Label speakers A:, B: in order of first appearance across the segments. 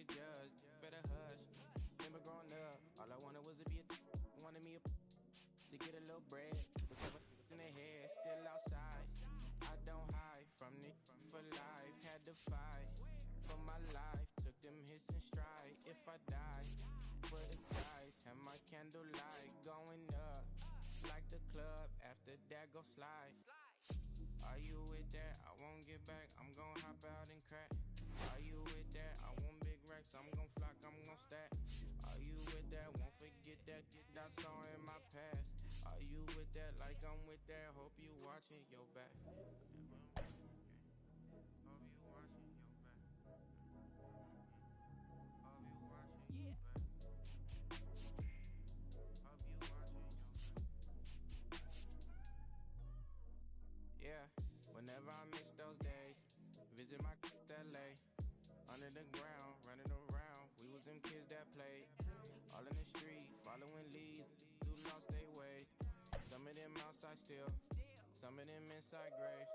A: the judge, better hush. Remember growing up, all I wanted was to be wanted me to get a little bread. With in the head, still outside. I don't hide from it for life. Had to fight for my life. Took them hits in stride. If I die, for the dice. Have my candlelight going up like the club. After that, go slide. Are you with that? I won't get back. I'm gon' hop out and crack. Are you with that? I want big racks. I'm gon' flock. I'm gon' stack. Are you with that? Won't forget that I saw in my past. Are you with that? Like I'm with that. Hope you watching your back. Hope you watching your back. Hope you watching your back. Hope you watching your back. Yeah, whenever I miss those days, visit my LA. Under the ground, running around, we was them kids that played. All in the street, following leads, who lost their way. Some of them outside still, some of them inside graves.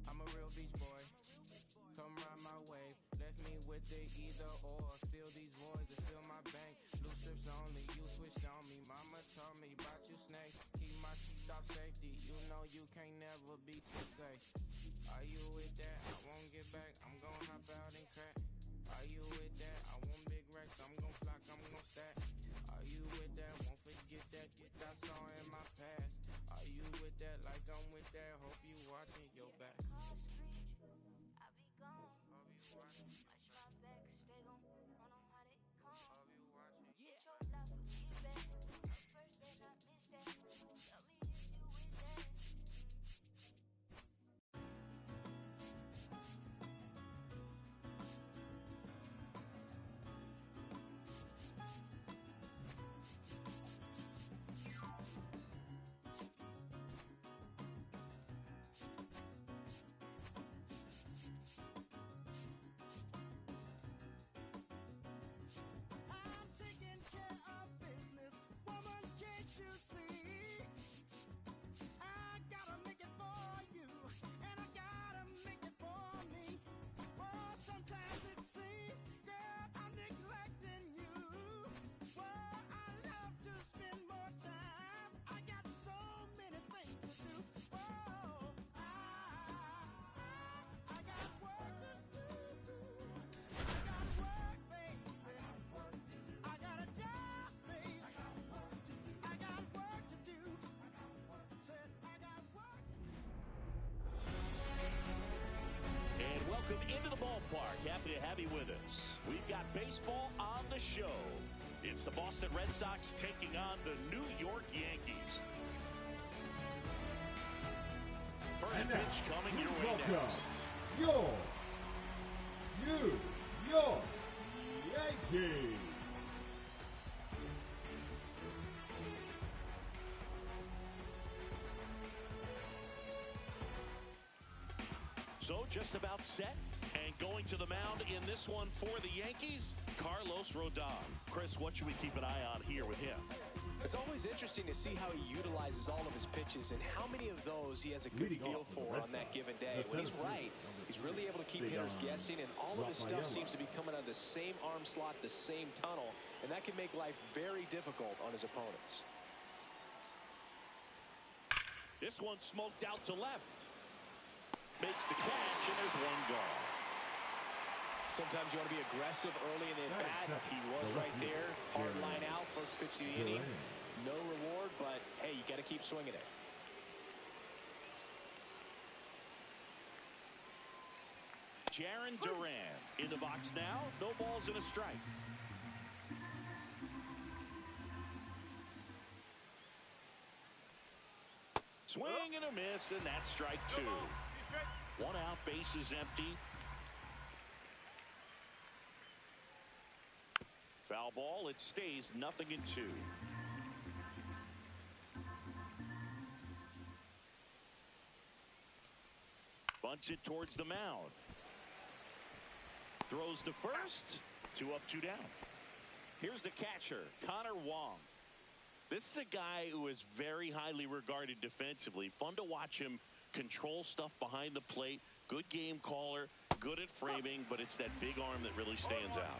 A: I'm a real beach boy, come ride my wave. Left me with the either or, fill these voids and fill my bank. Blue strips only, you switched on me. Mama told me about you snakes, keep my teeth off safety. You know you can't never be too safe. Are you with that? I won't get back, I'm gon' hop out and crack. Are you with that? I want big racks, I'm gon' flock, I'm gon' stack. Are you with that? Won't forget that I saw in my past. Are you with that? Like I'm with that. Hope you watching your back.
B: I be gone. Watch my back, stay gon' run on how they come. Get your life for feedback. First then I miss that. Tell me if you with that.
C: Welcome into the ballpark. Happy to have you with us. We've got baseball on the show. It's the Boston Red Sox taking on the New York Yankees. First pitch coming your way next.
D: Your New York Yankees.
C: So just about set and going to the mound in this one for the Yankees, Carlos Rodon. Chris, what should we keep an eye on here with him?
E: It's always interesting to see how he utilizes all of his pitches and how many of those he has a good feel for on that given day. When he's right, he's really able to keep hitters guessing, and all of his stuff seems to be coming out of the same arm slot, the same tunnel, and that can make life very difficult on his opponents.
C: This one smoked out to left. Makes the catch, and there's one gone.
E: Sometimes you want to be aggressive early in the at-bat. He was right there. Hard line out. First pitch of the inning. No reward, but, hey, you got to keep swinging it.
C: Jarren Duran in the box now. No balls and a strike. Swing and a miss, and that's strike two. One out, base is empty. Foul ball, it stays 0-2. Bunts it towards the mound. Throws to first. 2 up, 2 down. Here's the catcher, Connor Wong. This is a guy who is very highly regarded defensively. Fun to watch him control stuff behind the plate. Good game caller, good at framing, but it's that big arm that really stands out.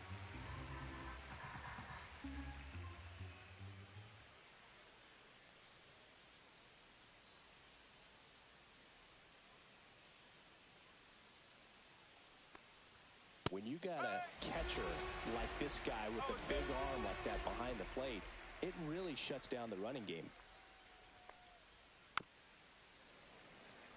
E: you've got a catcher like this guy with a big arm like that behind the plate, it really shuts down the running game.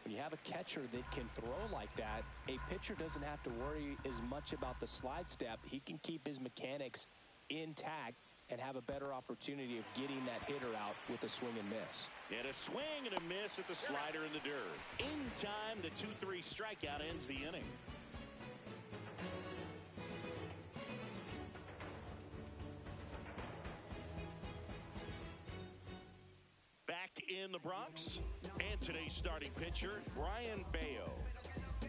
E: When you have a catcher that can throw like that, a pitcher doesn't have to worry as much about the slide step. He can keep his mechanics intact and have a better opportunity of getting that hitter out with a swing and miss.
C: And a swing and a miss at the slider in the dirt. In time, the 2-3 strikeout ends the inning. Back in the Bronx, and today's starting pitcher, Brian Bayo.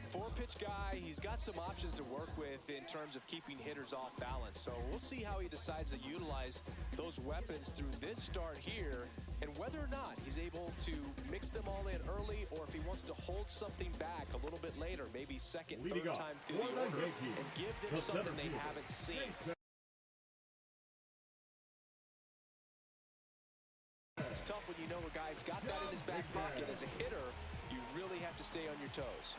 E: Four-pitch guy, he's got some options to work with in terms of keeping hitters off balance. So we'll see how he decides to utilize those weapons through this start here, and whether or not he's able to mix them all in early, or if he wants to hold something back a little bit later, maybe second, third time through the order, and give them something they haven't seen. It's tough when you know a guy's got that in his back pocket. As a hitter, you really have to stay on your toes.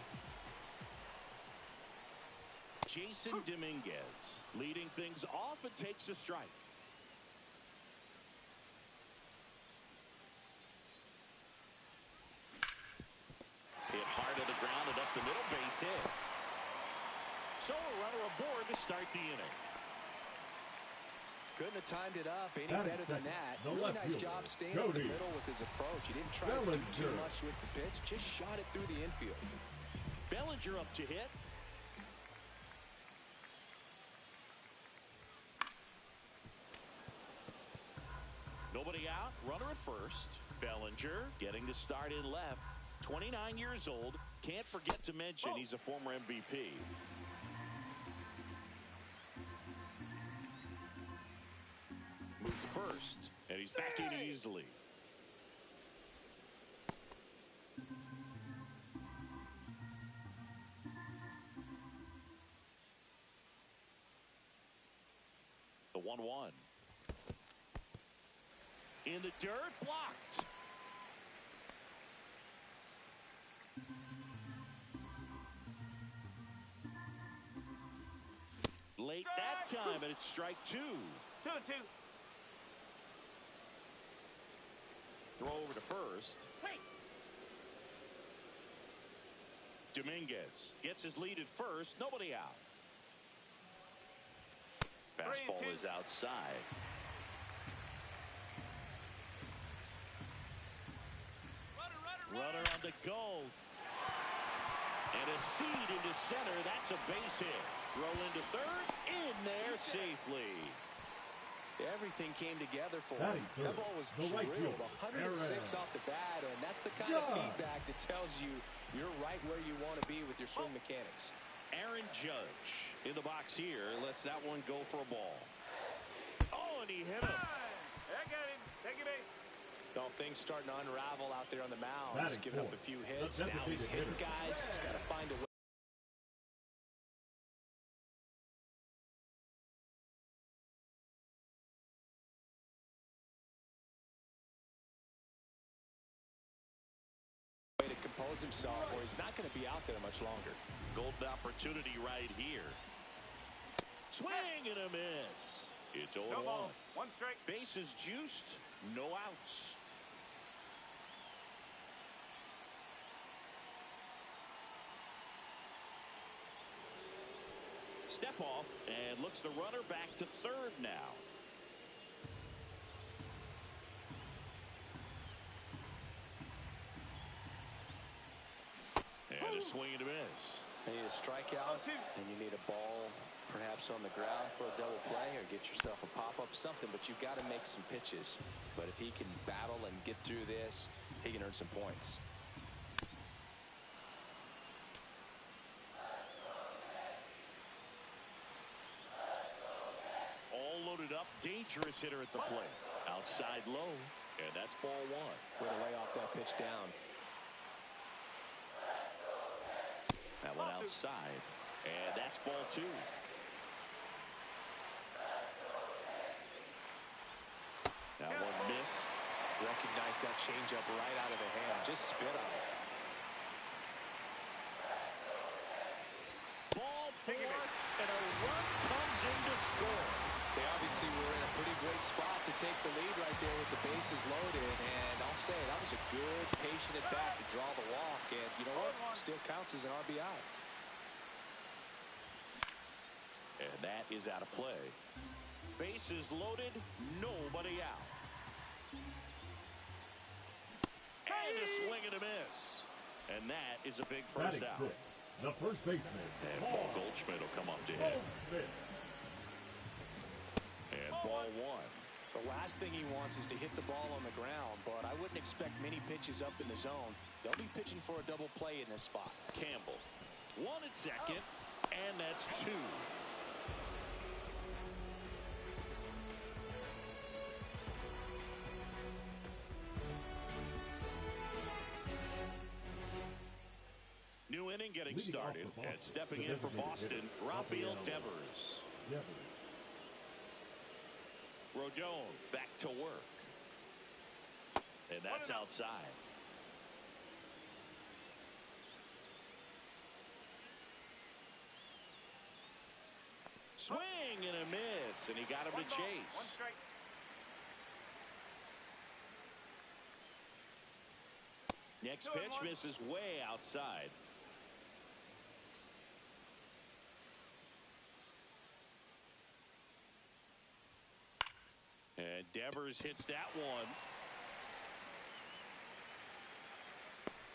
C: Jason Dominguez leading things off and takes a strike. Hit hard to the ground and up the middle, base hit. So a runner aboard to start the inning.
E: Couldn't have timed it up any better than that. Really nice job staying in the middle with his approach. He didn't try to do too much with the pitch, just shot it through the infield.
C: Bellinger up to hit. Nobody out, runner at first. Bellinger getting to start in left. 29 years old. Can't forget to mention he's a former MVP. Move to first, and he's back in easily. The 1-1. In the dirt, blocked. Late that time, and it's strike two.
A: 2-2.
C: Throw over to first. Dominguez gets his lead at first. Nobody out. Fastball is outside. Runner on the go. And a seed into center. That's a base hit. Throw into third. In there safely.
E: Everything came together for him. That ball was drilled 106 off the bat, and that's the kind of feedback that tells you you're right where you want to be with your swing mechanics.
C: Aaron Judge in the box here lets that one go for a ball. Oh, and he hit him.
A: I got him. Take it base.
E: Well, things starting to unravel out there on the mound. He's giving up a few hits. Now he's hitting guys. He's got to find a way. To compose himself, or he's not going to be out there much longer.
C: Golden opportunity right here. Swing and a miss. It's 0-1.
A: One strike.
C: Bases juiced. No outs. Step off, and looks the runner back to third now. And a swing and a miss.
E: You need a strikeout, and you need a ball perhaps on the ground for a double play, or get yourself a pop-up, something, but you've got to make some pitches. But if he can battle and get through this, he can earn some points.
C: All loaded up, dangerous hitter at the plate. Outside low, and that's ball one.
E: Way to lay off that pitch down.
C: That one outside, and that's ball two. That one missed.
E: Recognize that changeup right out of the hand. Just spit on it.
C: Ball four, and a run
E: that to draw the walk, and you know what? Still counts as an RBI.
C: And that is out of play. Bases loaded, nobody out. And a swing and a miss. And that is a big first out.
D: The first baseman.
C: And Paul Goldschmidt will come up to hit. And ball one.
E: The last thing he wants is to hit the ball on the ground, but I wouldn't expect many pitches up in the zone. They'll be pitching for a double play in this spot.
C: Campbell. One at second, and that's two. New inning getting started, and stepping in for Boston, Rafael Devers. Rodon back to work. And that's outside. Swing and a miss, and he got him to chase. Next pitch misses way outside. And Devers hits that one.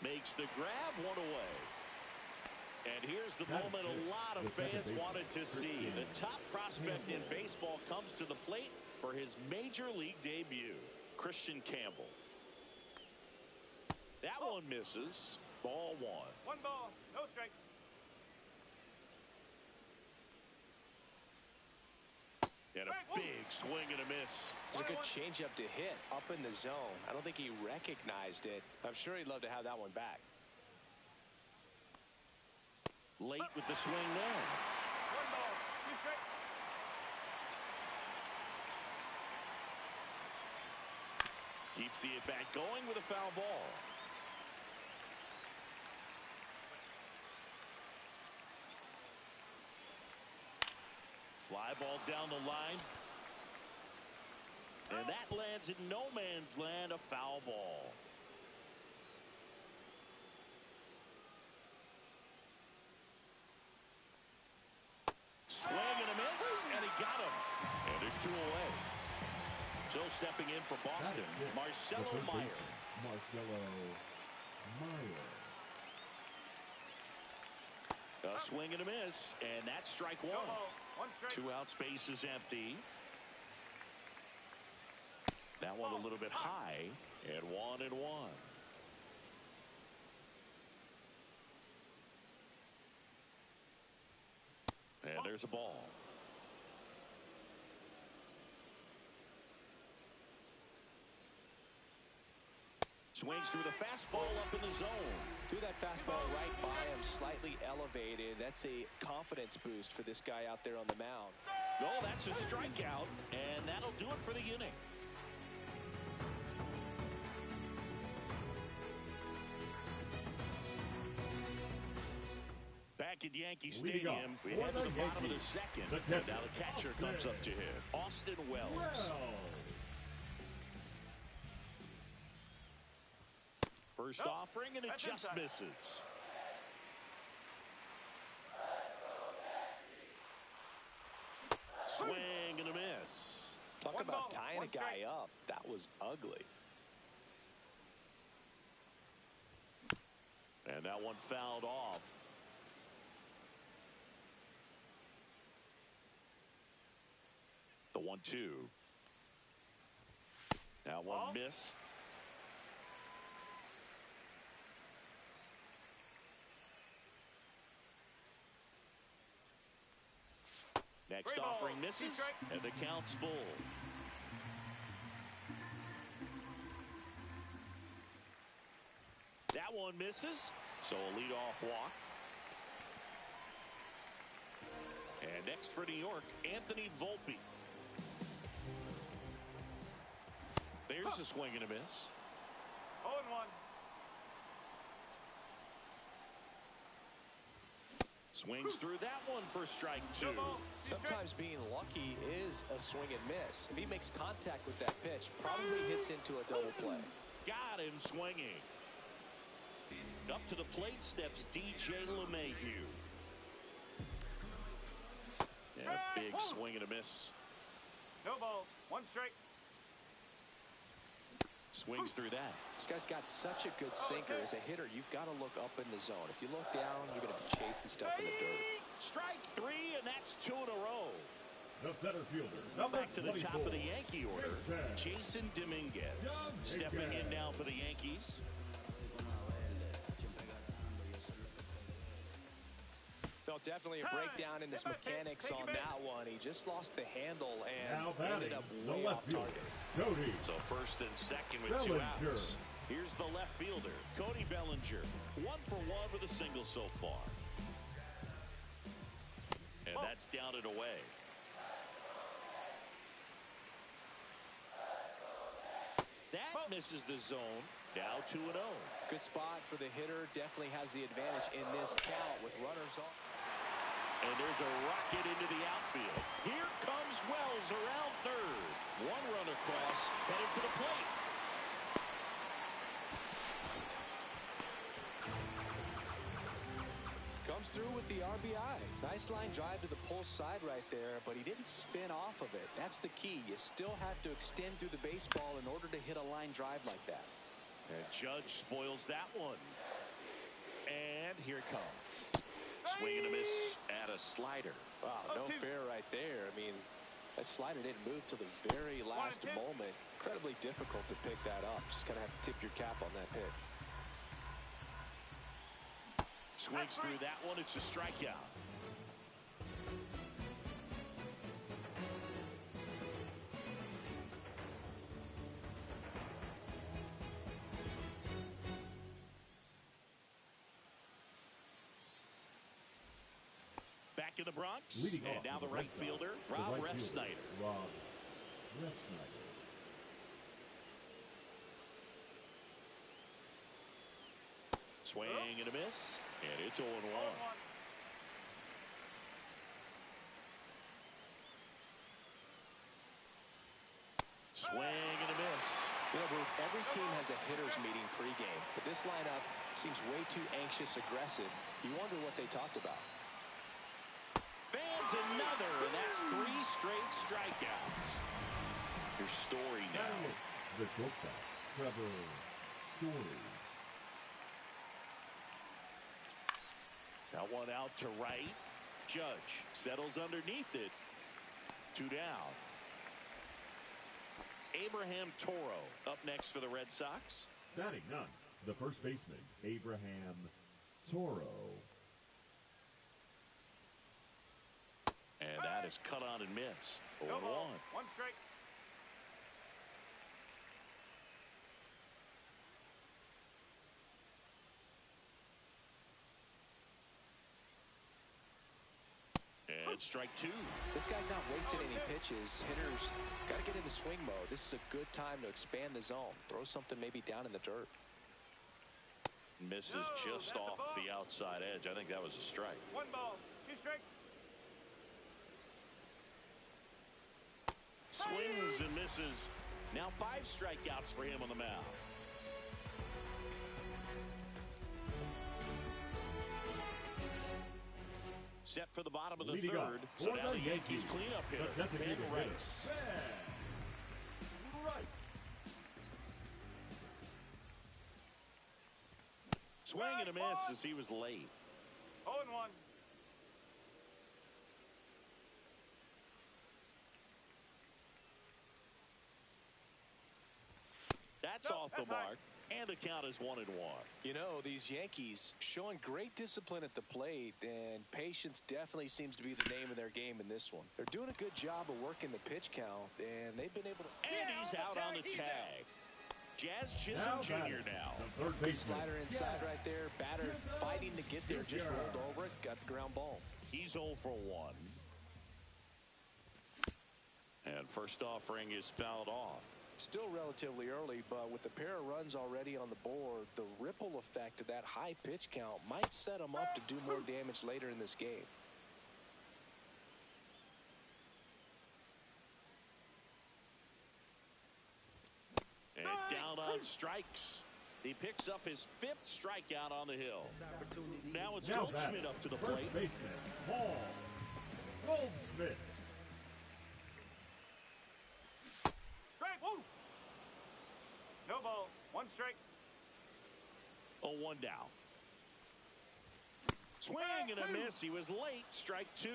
C: Makes the grab, one away. And here's the moment a lot of fans wanted to see. The top prospect in baseball comes to the plate for his major league debut. Christian Campbell. That one misses. Ball one.
F: One ball, no strike.
C: And a big swing and a miss.
E: It's a good changeup to hit up in the zone. I don't think he recognized it. I'm sure he'd love to have that one back.
C: Late with the swing there.
F: One ball, two strike.
C: Keeps the at-bat going with a foul ball. Fly ball down the line. And that lands in no man's land, a foul ball. Swing and a miss, and he got him. And there's two away. So stepping in for Boston, Marcelo Meyer. A swing and a miss, and that's strike one.
F: One strike.
C: Two out, space is empty. That one a little bit high, and 1-1. And there's a ball. Swings through the fastball up in the zone.
E: Threw that fastball right by him, slightly elevated. That's a confidence boost for this guy out there on the mound.
C: No, that's a strikeout, and that'll do it for the inning. Back at Yankee Stadium, we head to the bottom of the second. And now the catcher comes up to hit. Austin Wells. First offering, and it just misses. Swing and a miss.
E: Talk about tying a guy up. That was ugly.
C: And that one fouled off. The 1-2. That one missed. Next offering misses, and the count's full. That one misses, so a leadoff walk. And next for New York, Anthony Volpe. There's a swing and a miss.
F: 0-1.
C: Swings through that one for strike two.
E: Sometimes being lucky is a swing and miss. If he makes contact with that pitch, probably hits into a double play.
C: Got him swinging. Up to the plate steps DJ LeMahieu. And a big swing and a miss.
F: No ball. 1 strike.
C: Swings through that.
E: This guy's got such a good sinker. As a hitter, you've got to look up in the zone. If you look down, you're going to be chasing stuff in the dirt.
C: Strike 3, and that's 2 in a row.
D: The center fielder,
C: Back to the top of the
D: 24,
C: Yankee order, Jason Dominguez. Stepping in now for the Yankees.
E: No, definitely a breakdown in his mechanics on that one. He just lost the handle and ended up way off target.
D: Cody.
C: So first and second with 2 outs. Here's the left fielder, Cody Bellinger. 1 for 1 with a single so far. And that's down and away. That misses the zone. Now 2-0.
E: Good spot for the hitter. Definitely has the advantage in this count with runners on.
C: And there's a rocket into the outfield. Here comes Wells around third. 1 run across, headed for the plate.
E: Comes through with the RBI. Nice line drive to the pull side right there, but he didn't spin off of it. That's the key. You still have to extend through the baseball in order to hit a line drive like that.
C: And Judge spoils that one. And here it comes. Swing and a miss at a slider.
E: Wow, no fair right there. I mean, that slider didn't move till the very last moment. Incredibly difficult to pick that up. Just kind of have to tip your cap on that pitch.
C: Swings through that one. It's a strikeout. Back in the Bronx. And now the right fielder, Rob Refsnyder.
D: Rob Refsnyder.
C: Swing and a miss. And it's 0-1. Swing and a miss.
E: You know, Bruce, every team has a hitter's meeting pregame, but this lineup seems way too anxious, aggressive. You wonder what they talked about.
C: Fans another, and that's 3 straight strikeouts. Your Story now.
D: The shortstop, Trevor Story.
C: That one out to right. Judge settles underneath it. 2 down. Abraham Toro up next for the Red Sox.
D: Batting 9, the first baseman, Abraham Toro.
C: And that is cut on and missed. 0-1.
F: 1 strike.
C: And strike 2.
E: This guy's not wasting any pitches. Hitters got to get into swing mode. This is a good time to expand the zone. Throw something maybe down in the dirt.
C: Misses just off the outside edge. I think that was a strike.
F: 1 ball. 2 strikes.
C: Swings and misses. Now 5 strikeouts for him on the mound. Set for the bottom of the
D: Leading
C: third.
D: off
C: So
D: for
C: now
D: the
C: the Yankees cleanup hitter,
D: the designated
C: Ben
D: hitter,
C: Rice.
D: Ben Rice.
C: Swing and a miss as he was late.
F: 0-1.
C: That's off the mark. And the count is 1-1.
E: You know, these Yankees showing great discipline at the plate, and patience definitely seems to be the name of their game in this one. They're doing a good job of working the pitch count, and they've been able to...
C: And he's out on the tag. Jazz Chisholm Jr. now.
D: The third baseman.
E: Slider inside right there. Batter fighting to get there. Just rolled over it. Got the ground ball.
C: He's 0 for 1. And first offering is fouled off.
E: Still relatively early, but with the pair of runs already on the board, the ripple effect of that high pitch count might set them up to do more damage later in this game.
C: And down on strikes. He picks up his 5th strikeout on the hill. Now it's Goldschmidt up to the plate.
D: First baseman, Paul Goldschmidt.
F: Strike. Woo. No ball. 1 strike.
C: 0-1 down. Swing and a miss. He was late. Strike 2.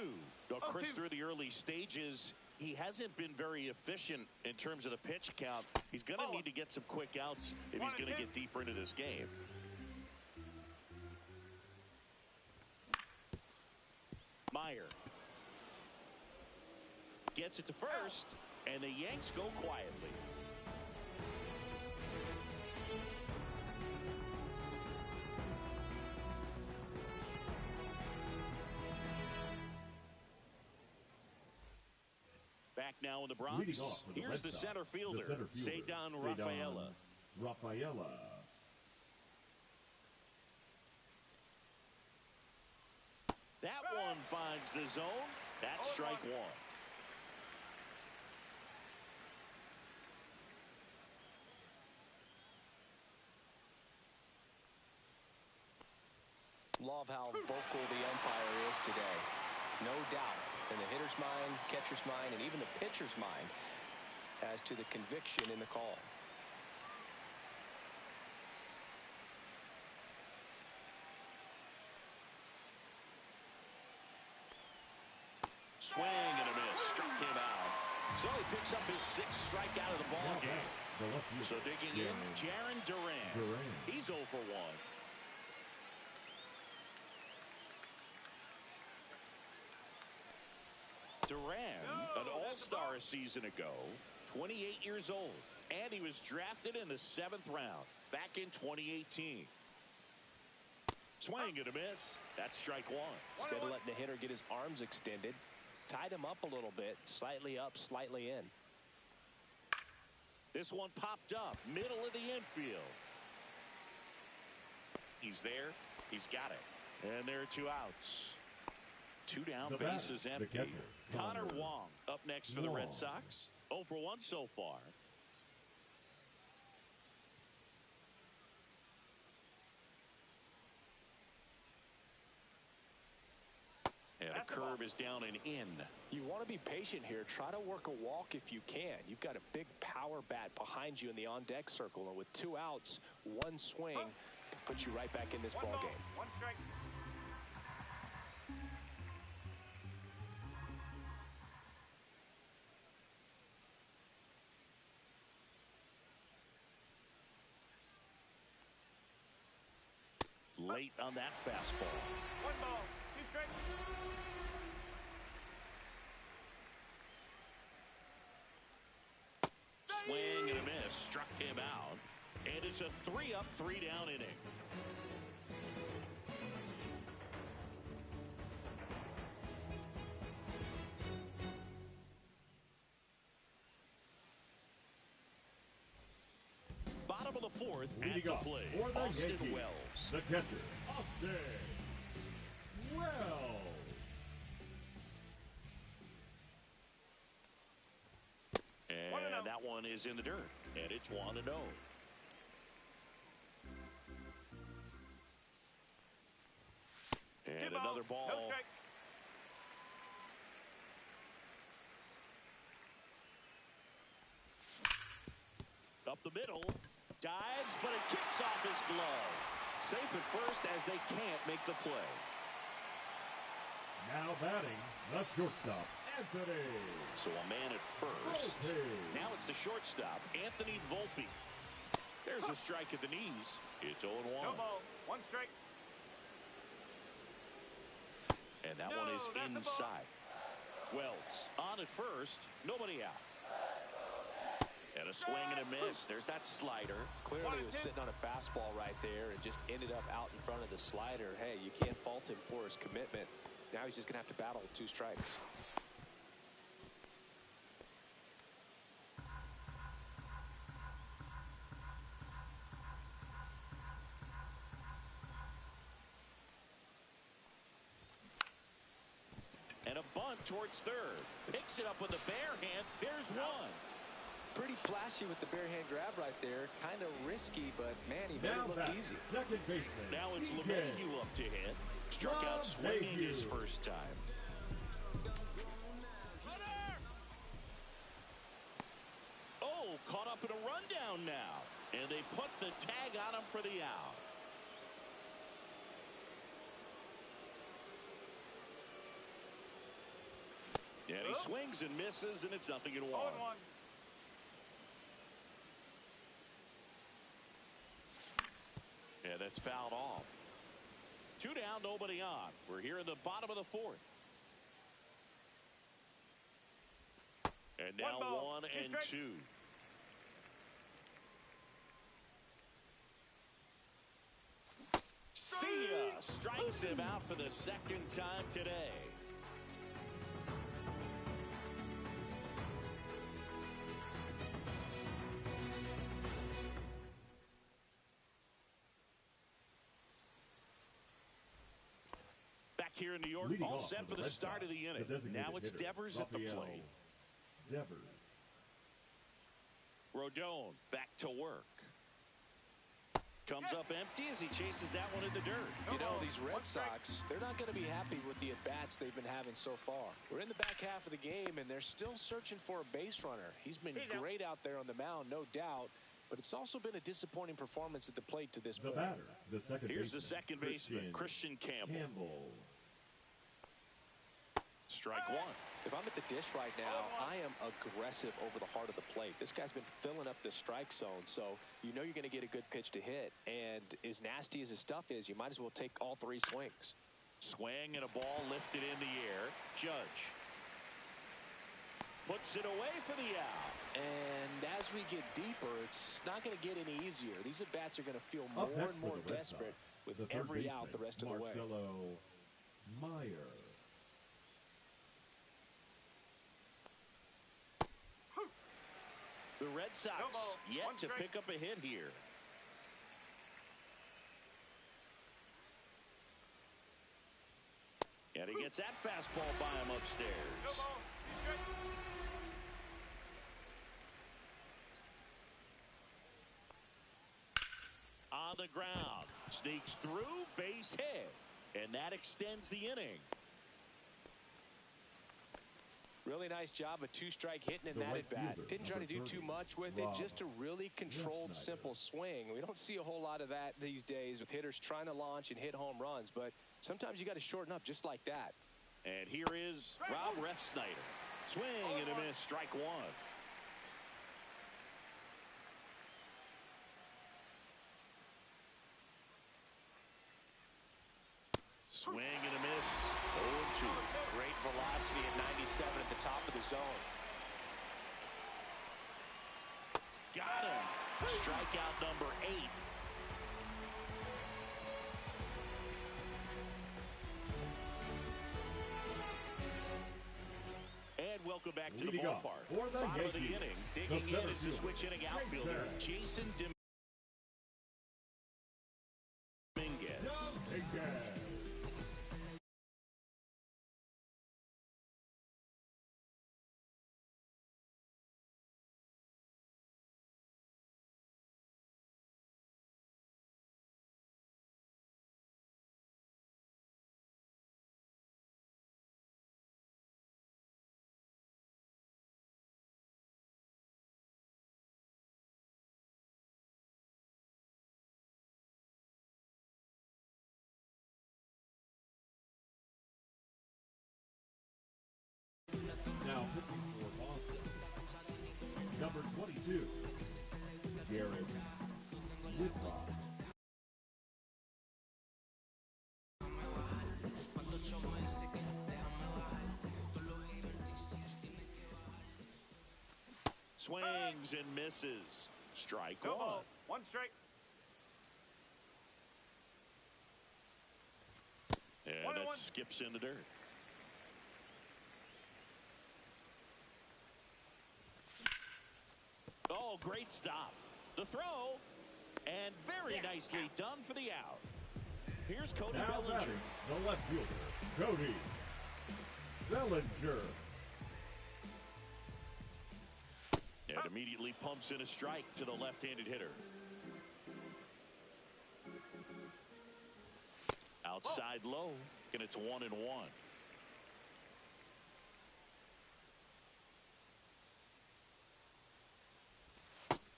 C: Chris, through the early stages, he hasn't been very efficient in terms of the pitch count. He's going to need to get some quick outs if he's going to get deeper into this game. Meyer gets it to first, and the Yanks go quietly. Back now in the Bronx. Here's the center fielder, Cedar Rafaela. That one finds the zone. That's strike 1.
E: Love how vocal the umpire is today. No doubt in the hitter's mind, catcher's mind, and even the pitcher's mind as to the conviction in the call.
C: Swing and a miss. Struck him out. So he picks up his 6th strikeout of the ball game. So digging in, Jarren Duran. He's 0 for 1. Duran, an all-star a season ago, 28 years old, and he was drafted in the 7th round back in 2018. Swing and a miss. That's strike 1.
E: Instead of letting the hitter get his arms extended, tied him up a little bit, slightly up, slightly in.
C: This one popped up, middle of the infield. He's there. He's got it. And there are 2 outs. 2 down, bases empty. Connor Wong up next for the Red Sox. 0 for 1 so far. And a curve is down and in.
E: You want to be patient here. Try to work a walk if you can. You've got a big power bat behind you in the on-deck circle. And with 2 outs, 1 swing can put you right back in this ball game.
F: 1 strike.
C: Late on that fastball.
F: 1 ball. 2 strikes.
C: Swing and a miss. Struck him out. And it's a 3-up, 3-down inning. Bottom of the 4th at the plate. Austin Wells.
D: The catcher, Austin Wells.
C: And that one is in the dirt. And it's 1-0. And another ball.
F: No strike.
C: Up the middle. Dives, but it kicks off his glove. Safe at first as they can't make the play.
D: Now batting, the shortstop, Anthony.
C: So a man at first.
D: Volpe.
C: Now it's the shortstop, Anthony Volpe. There's a strike at the knees. It's 0-1.
F: No ball. 1 strike.
C: And that one is inside. Wells on at first. Nobody out. And a swing and a miss. There's that slider.
E: Clearly he was sitting on a fastball right there and just ended up out in front of the slider. Hey, you can't fault him for his commitment. Now he's just going to have to battle with 2 strikes.
C: And a bunt towards third. Picks it up with a bare hand. There's 1.
E: Pretty flashy with the bare hand grab right there. Kind of risky, but man, he made it look easy.
D: Second baseman.
C: Now it's LeMahieu up to hit. Struck out swinging his first time. Oh, caught up in a rundown now. And they put the tag on him for the out. And he swings and misses, and it's 0-1. Yeah, that's fouled off. 2 down, nobody on. We're here in the bottom of the 4th. And now 1 and 2. Cia strikes him out for the second time today. Back here in New York,
D: Leading
C: all
D: off
C: set for the start of the inning. Now it's Devers at the plate.
D: Devers.
C: Rodon back to work. Comes up empty as he chases that one in the dirt.
E: You know, these Red Sox, they're not going to be happy with the at-bats they've been having so far. We're in the back half of the game, and they're still searching for a base runner. He's been great out there on the mound, no doubt, but it's also been a disappointing performance at the plate to this point.
D: The batter, the second
C: Here's
D: baseman,
C: the second baseman, Christian Campbell. Strike one.
E: If I'm at the dish right now, I am aggressive over the heart of the plate. This guy's been filling up the strike zone, so you know you're going to get a good pitch to hit. And as nasty as his stuff is, you might as well take all 3 swings.
C: Swing and a ball lifted in the air. Judge puts it away for the out.
E: And as we get deeper, it's not going to get any easier. These at-bats are going to feel more and more desperate with every out the rest of the way.
D: Marcelo Meyer.
C: The Red Sox yet to pick up a hit here. And he gets that fastball by him upstairs. On the ground. Sneaks through, base hit. And that extends the inning.
E: Really nice job, a 2-strike hitting in that at-bat. Didn't try to do too much with it, just a really controlled, simple swing. We don't see a whole lot of that these days with hitters trying to launch and hit home runs, but sometimes you got to shorten up just like that.
C: And here is Rob Refsnyder. Swing and a miss, strike one. Swing and a miss, 0-2.
E: Great velocity at 97 at the top of the zone.
C: Got him. Strikeout number 8. And welcome back to the ballpark. Bottom of the inning, digging in is the switch inning outfielder, Jason Dominguez.
D: Now pitching for Boston, number 22, Garrett Whitlock.
C: Swings and misses. Strike
F: No
C: one.
F: ball. 1 strike.
C: And that skips in the dirt. Oh, great stop. The throw. And very nicely done for the out. Here's Cody
D: Now
C: Bellinger.
D: batting, the left fielder, Cody Bellinger.
C: And immediately pumps in a strike to the left-handed hitter. Outside low, and it's 1-1.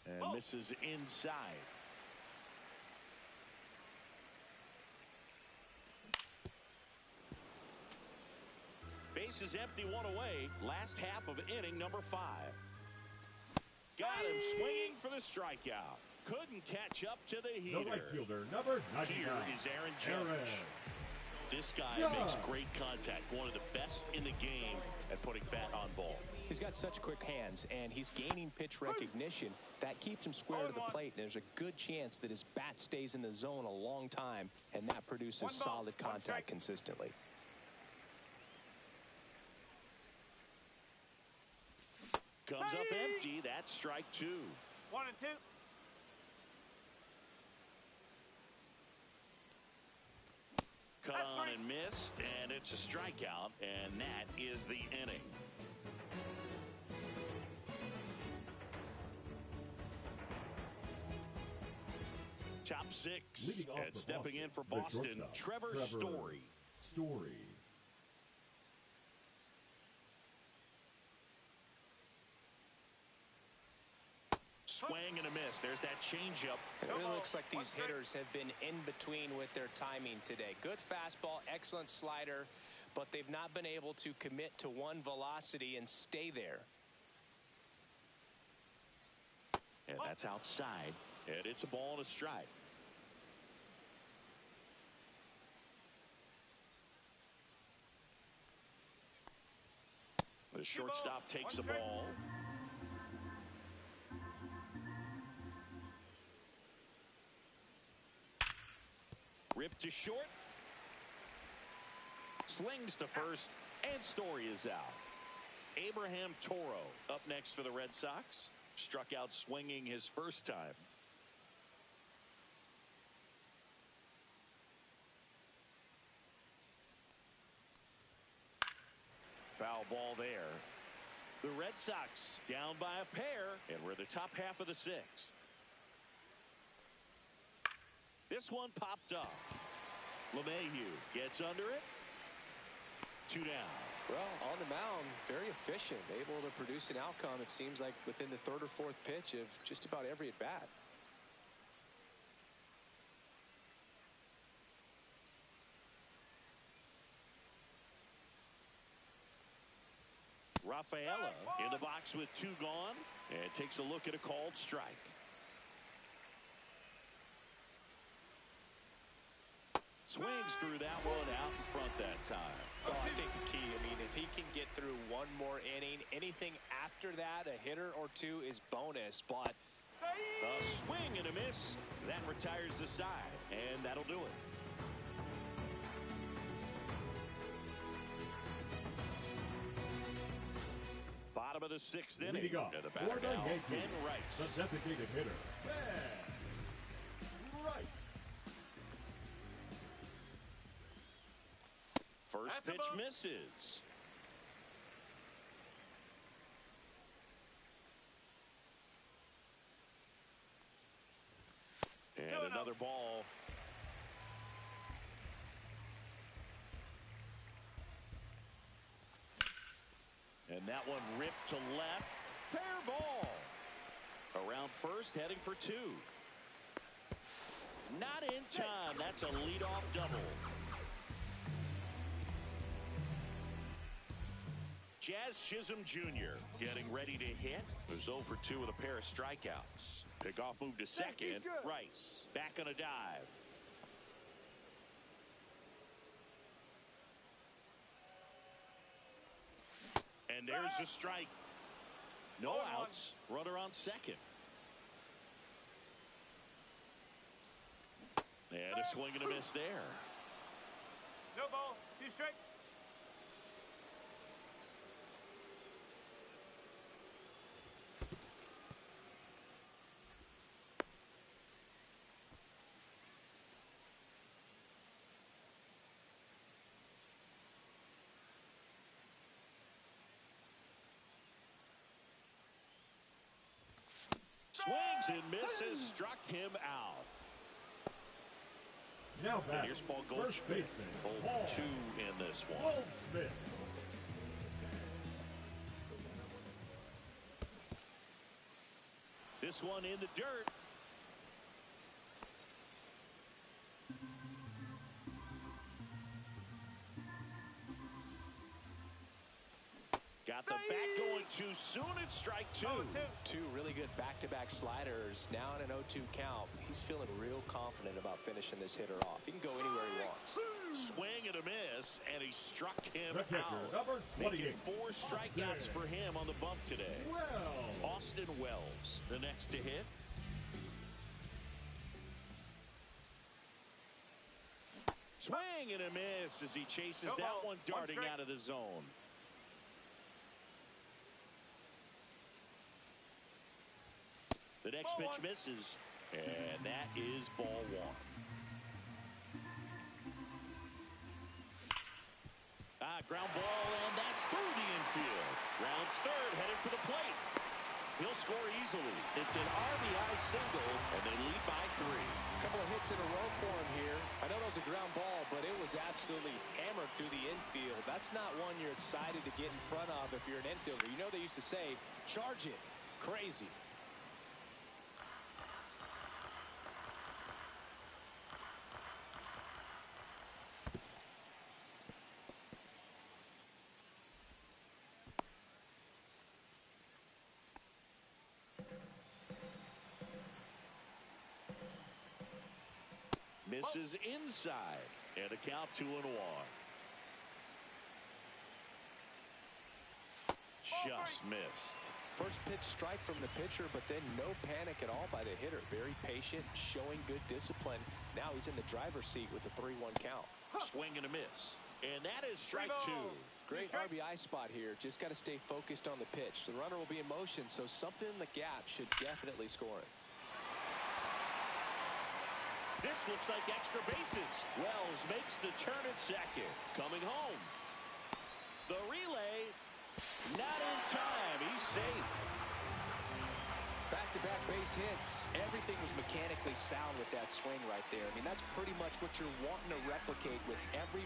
C: And misses inside. Base is empty, one away. Last half of inning number 5. Got him swinging for the strikeout. Couldn't catch up to the heater.
D: The right fielder, number 99.
C: Here is Aaron Judge. This guy makes great contact. One of the best in the game at putting bat on ball.
E: He's got such quick hands, and he's gaining pitch recognition. That keeps him square to the plate, and there's a good chance that his bat stays in the zone a long time, and that produces solid contact consistently.
C: Comes up empty. That's strike 2.
F: 1 and 2.
C: Cut on and missed, and it's a strikeout, and that is the inning. Top 6, and stepping in for Boston, Trevor Story. Swing and a miss. There's that changeup.
E: It really looks like these hitters have been in between with their timing today. Good fastball, excellent slider, but they've not been able to commit to one velocity and stay there.
C: And that's outside, and it's a ball and a strike. The shortstop takes the ball. Ripped to short. Slings to first, and Story is out. Abraham Toro up next for the Red Sox. Struck out swinging his first time. Foul ball there. The Red Sox down by a pair, and we're the top half of the 6th. This one popped up. LeMahieu gets under it. 2 down.
E: Well, on the mound, very efficient, able to produce an outcome, it seems like, within the 3rd or 4th pitch of just about every at-bat.
C: Rafaela in the box with 2 gone, and takes a look at a called strike. Swings through that one out in front that time.
E: Well, I think the key, if he can get through one more inning, anything after that, a hitter or 2 is bonus. But
C: a swing and a miss. That retires the side, and that'll do it. Bottom of the 6th inning. And the batter now, Ben Rice.
D: The designated hitter, Ben Rice.
C: First pitch misses. And another ball. And that one ripped to left. Fair ball. Around first, heading for 2. Not in time. That's a leadoff double. Jazz Chisholm Jr. getting ready to hit. Was 0 for 2 with a pair of strikeouts. Pickoff move to second. Rice back on a dive. And there's the strike. No outs. Runner on second. And a swing and a miss there.
F: No ball. 2 strikes.
C: Swings and misses, struck him out.
D: Now back.
C: And here's Paul
D: First
C: Goldschmidt.
D: baseman,
C: Both 2 in this one.
D: Goldschmidt.
C: This one in the dirt. Got the bat going too soon. It's strike 2.
E: 2 really good back-to-back sliders. Now in an 0-2 count. He's feeling real confident about finishing this hitter off. He can go anywhere he wants.
C: Swing and a miss, and he struck him
D: The catcher,
C: out.
D: number 28.
C: Making 4 strikeouts for him on the bump today.
D: Well.
C: Austin Wells, the next to hit. Swing and a miss as he chases that one darting out of the zone. The next pitch misses, and that is ball 1. Ground ball, and that's through the infield. Rounds third, headed for the plate. He'll score easily. It's an RBI single, and they lead by 3.
E: A couple of hits in a row for him here. I know it was a ground ball, but it was absolutely hammered through the infield. That's not one you're excited to get in front of if you're an infielder. You know they used to say, charge it. Crazy.
C: Misses inside, and a count 2-1. Just missed.
E: First pitch strike from the pitcher, but then no panic at all by the hitter. Very patient, showing good discipline. Now he's in the driver's seat with the 3-1 count.
C: Swing and a miss, and that is strike 2.
E: Great RBI spot here. Just got to stay focused on the pitch. The runner will be in motion, so something in the gap should definitely score it.
C: This looks like extra bases. Wells makes the turn at second. Coming home. The relay, not in time. He's safe.
E: Back-to-back base hits. Everything was mechanically sound with that swing right there. I mean, that's pretty much what you're wanting to replicate with every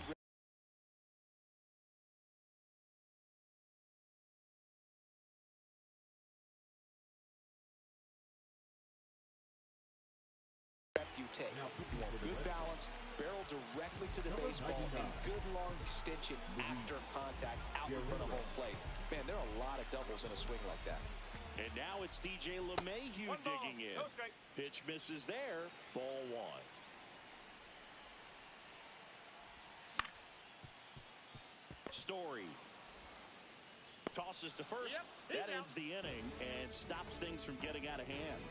E: you take. You want good balance, barrel directly to the baseball, and good long extension after contact out in front of home plate. Man, there are a lot of doubles in a swing like that.
C: And now it's DJ LeMahieu digging in. Pitch misses there. Ball 1. Story tosses to first. That ends the inning and stops things from getting out of hand.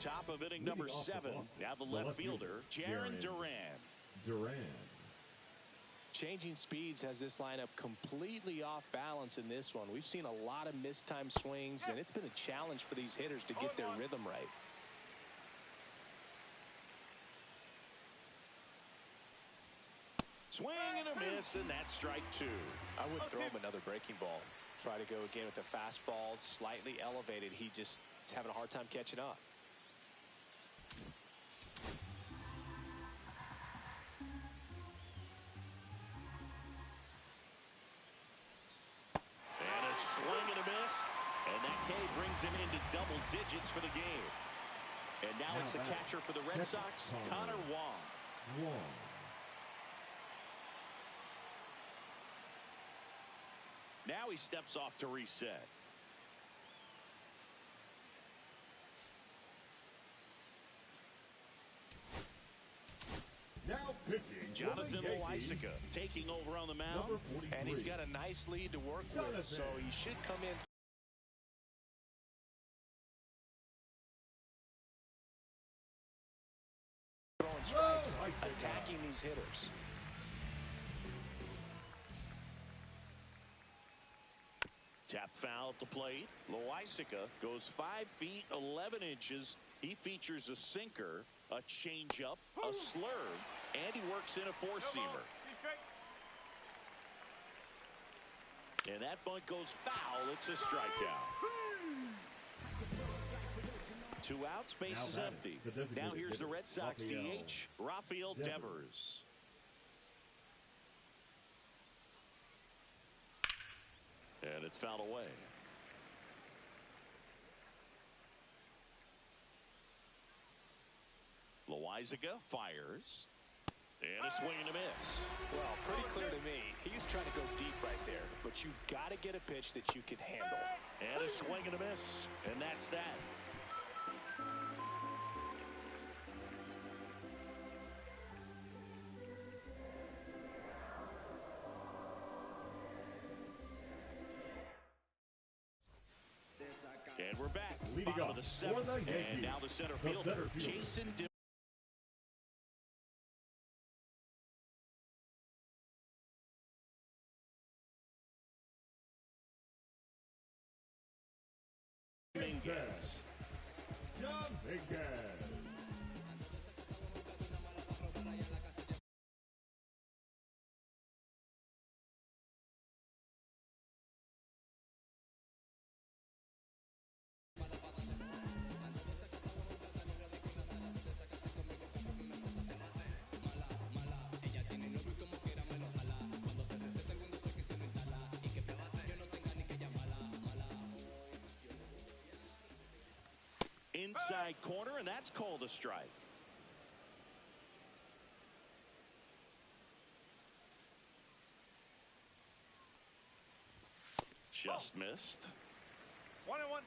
C: Top of inning number 7. Now the left fielder, Jarren Duran.
E: Changing speeds has this lineup completely off balance in this one. We've seen a lot of mistimed swings, and it's been a challenge for these hitters to get their rhythm right.
C: Swing and a miss, and that's strike 2.
E: I wouldn't throw him another breaking ball. Try to go again with the fastball, slightly elevated. He just is having a hard time catching up.
C: And a swing and a miss, and that K brings him into double digits for the game. And now it's the catcher for the Red Sox, Connor Wong. Now he steps off to reset.
D: Now pitching,
C: Jonathan Loaisiga taking over on the mound.
E: And he's got a nice lead to work with, so he should come in. Throwing strikes, attacking these hitters.
C: Tap foul at the plate. Loaisiga goes 5 feet 11 inches. He features a sinker, a changeup, a slurve, and he works in a four-seamer. And that bunt goes foul. It's a strikeout. 2 outs, base is empty. Now here's the Red Sox DH, Rafael Devers. And it's fouled away. Loizaga fires. And a swing and a miss.
E: Well, pretty clear to me. He's trying to go deep right there. But you've got to get a pitch that you can handle.
C: And a swing and a miss. And that's that. And we're back. Bottom of the 7th. And now the center fielder, Jason Dominguez. Inside corner, and that's called a strike. Just missed.
F: 1-1.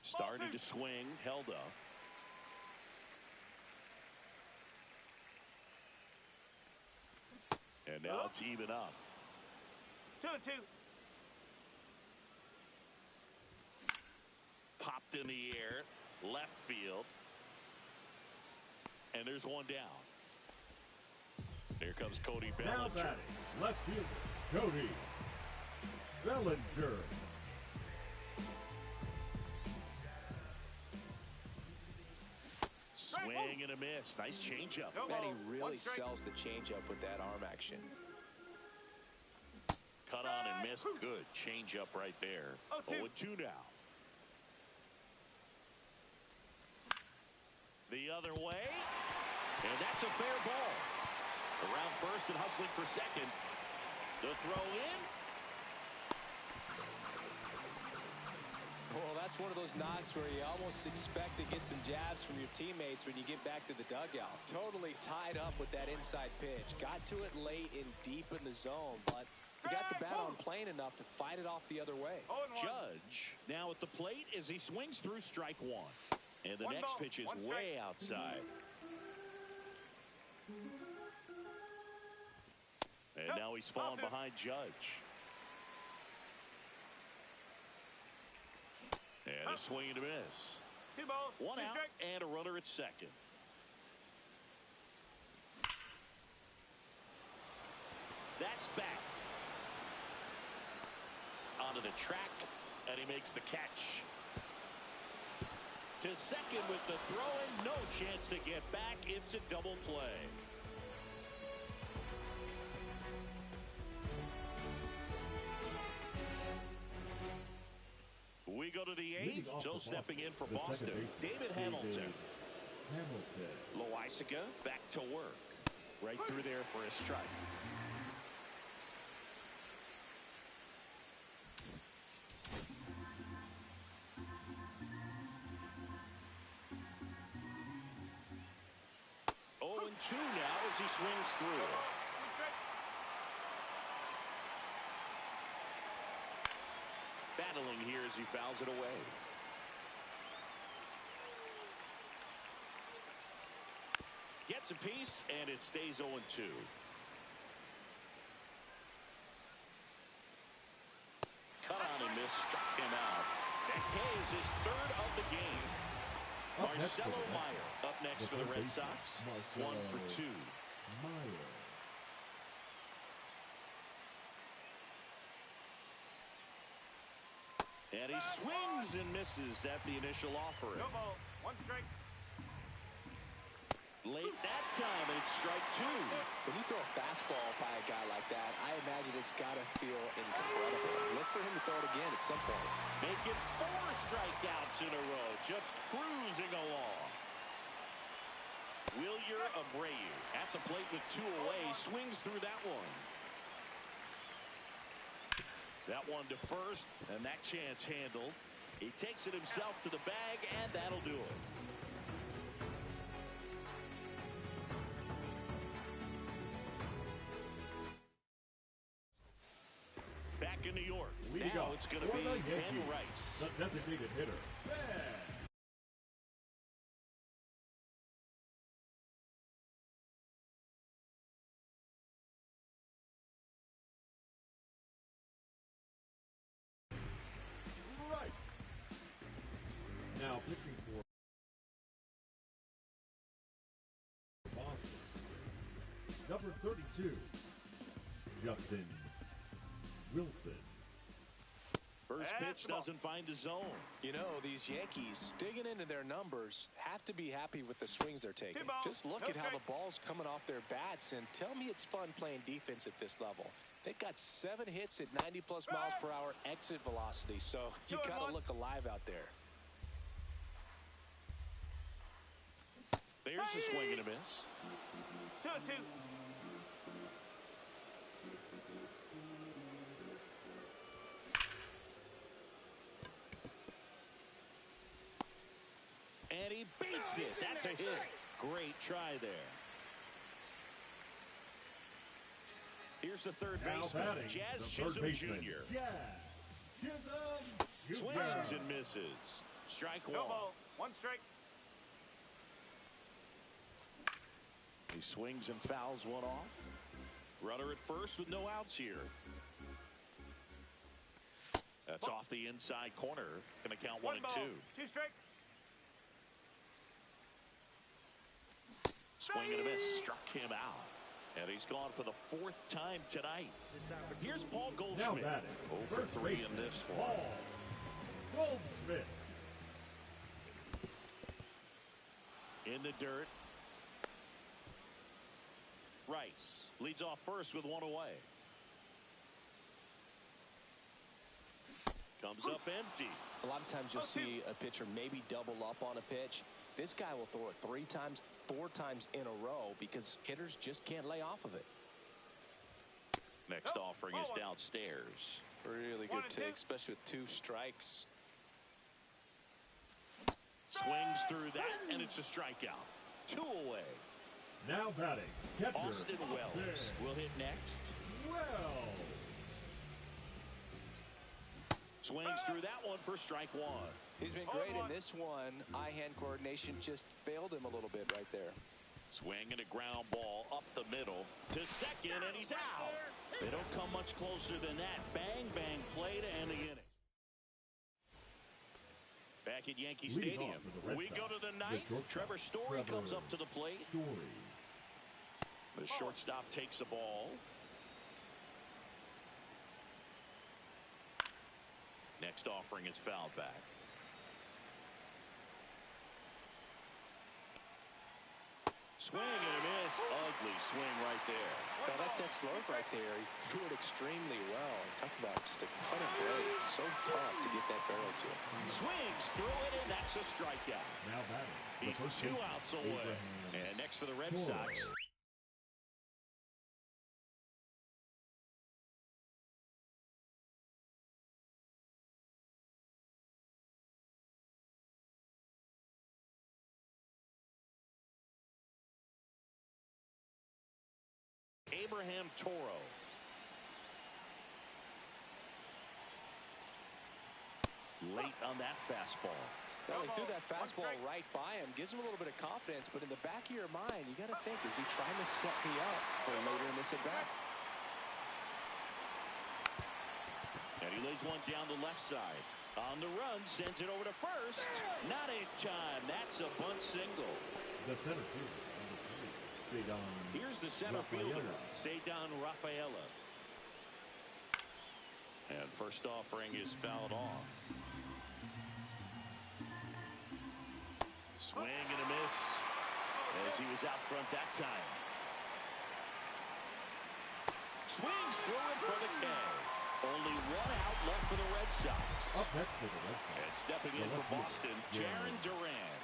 C: Starting to swing, held up. And now it's even up.
F: 2-2.
C: Popped in the air, left field. And there's one down. Here comes Cody Bellinger.
D: Now batting, left fielder, Cody Bellinger.
C: Swing and a miss. Nice changeup.
E: Man, he really sells the changeup with that arm action.
C: Cut on and miss. Good changeup right there. 0-2 now. The other way. And that's a fair ball. Around first and hustling for second. The throw in.
E: Well, that's one of those knocks where you almost expect to get some jabs from your teammates when you get back to the dugout. Totally tied up with that inside pitch. Got to it late and deep in the zone, but he got the bat on plane enough to fight it off the other way.
C: Judge now at the plate as he swings through strike one. And the next pitch is way outside. And now he's fallen behind Judge. And a swing and a miss.
F: 2 balls.
C: 1 out and a runner at second. That's back. Onto the track, and he makes the catch. To second with the throw in, no chance to get back. It's a double play. We go to the 8th. So stepping in for Boston, David Hamilton. Loizaga back to work. Right through there for a strike. Two now as he swings through. Battling here as he fouls it away. Gets a piece, and it stays 0-2. Cut on and miss, struck him out. That pays his 3rd of the game. Marcelo Meyer up next for the Red Sox. 1 for 2. And he swings and misses at the initial offering.
F: No ball. 1 strike.
C: Late that time, and it's strike 2.
E: When you throw a fastball by a guy like that, I imagine it's got to feel incredible. Look for him to throw it again at some point.
C: Making 4 strikeouts in a row, just cruising along. Wilyer Abreu at the plate with 2 away, swings through that one. That one to first, and that chance handled. He takes it himself to the bag, and that'll do it. Back in New York. Now it's going to be Ben Rice.
D: The designated hitter, Ben. Right. Now pitching for Boston, number 32, Justin Wilson.
C: First pitch doesn't find the zone.
E: You know, these Yankees, digging into their numbers, have to be happy with the swings they're taking. Just look at how the ball's coming off their bats, and tell me it's fun playing defense at this level. They've got 7 hits at 90-plus miles per hour exit velocity, so you got to look alive out there.
C: There's a swing and a miss.
F: 2-2.
C: And he beats it. That's a hit. Great try there. Here's the third baseman, Jazz Chisholm Jr. Swings and misses. Strike 1.
F: No ball. 1 strike.
C: He swings and fouls one off. Runner at first with no outs here. That's off the inside corner. Going to count 1 and 2.
F: 2 strikes.
C: Swing and a miss. Struck him out. And he's gone for the 4th time tonight. Here's Paul Goldschmidt. 0 for 3 in this one.
D: Paul Goldschmidt.
C: In the dirt. Rice leads off first with 1 away. Comes up empty.
E: A lot of times you'll see a pitcher maybe double up on a pitch. This guy will throw it 3 times, 4 times in a row because hitters just can't lay off of it.
C: Next offering is downstairs.
E: Really good take, especially with 2 strikes.
C: Swings through that, and it's a strikeout. 2 away.
D: Now batting, catcher
C: Austin Wells will hit next.
D: Wells.
C: Swings through that one for strike 1.
E: He's been great in this one. Eye-hand coordination just failed him a little bit right there.
C: Swing and a ground ball up the middle to second, and he's out. They don't come much closer than that. Bang, bang play to end the inning. Back at Yankee Stadium, we go to the 9th. Trevor Story comes up to the plate. The shortstop takes the ball. Next offering is fouled back. Swing and a miss. Ugly swing right there.
E: Now that's that slope right there. He threw it extremely well. Talk about just a ton of grade. It's so tough to get that barrel to it.
C: Swings through it, and that's a strikeout.
D: Now batting.
C: He's 2 outs away. And next for the Red Sox. Abraham Toro. Late on that fastball.
E: Well, he threw that fastball right by him. Gives him a little bit of confidence, but in the back of your mind, you got to think, is he trying to set me up for later in this at-bat?
C: And he lays one down the left side. On the run, sends it over to first. Not in time. That's a bunt single.
D: The center fielder.
C: Here's the center fielder, Cedar Rafaela. And first offering is fouled off. Swing and a miss as as he was out front that time. Swings through it for the K. Only one out left for the Red Sox.
D: Up next for the Red Sox.
C: And stepping in for Boston, Jaron Duran.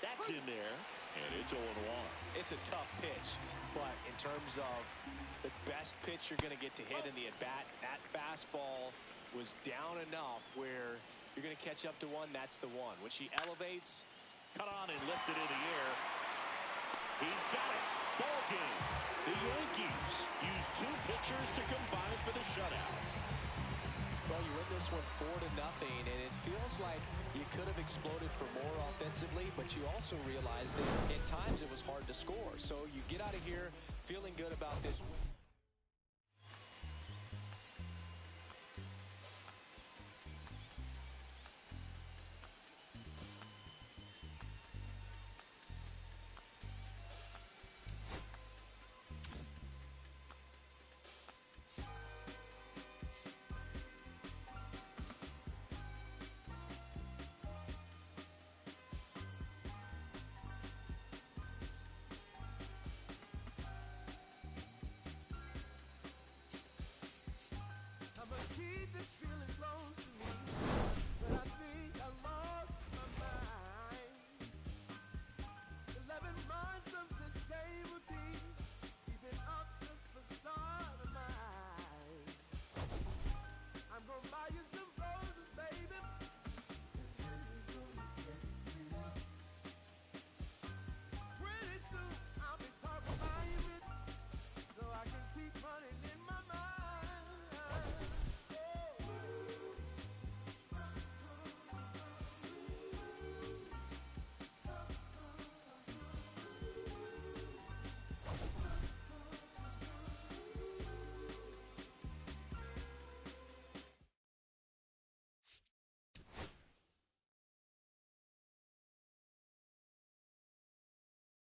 C: That's in there, and it's 0-1.
E: It's a tough pitch, but in terms of the best pitch you're going to get to hit in the at-bat, that fastball was down enough where you're going to catch up to one. That's the one. When she elevates,
C: Cut on and lifted in the air. He's got it. Ball game. The Yankees use 2 pitchers to combine for the shutout.
E: well, you win this one 4-0, and it feels like you could have exploded for more offensively, but you also realize that at times it was hard to score. So you get out of here feeling good about this.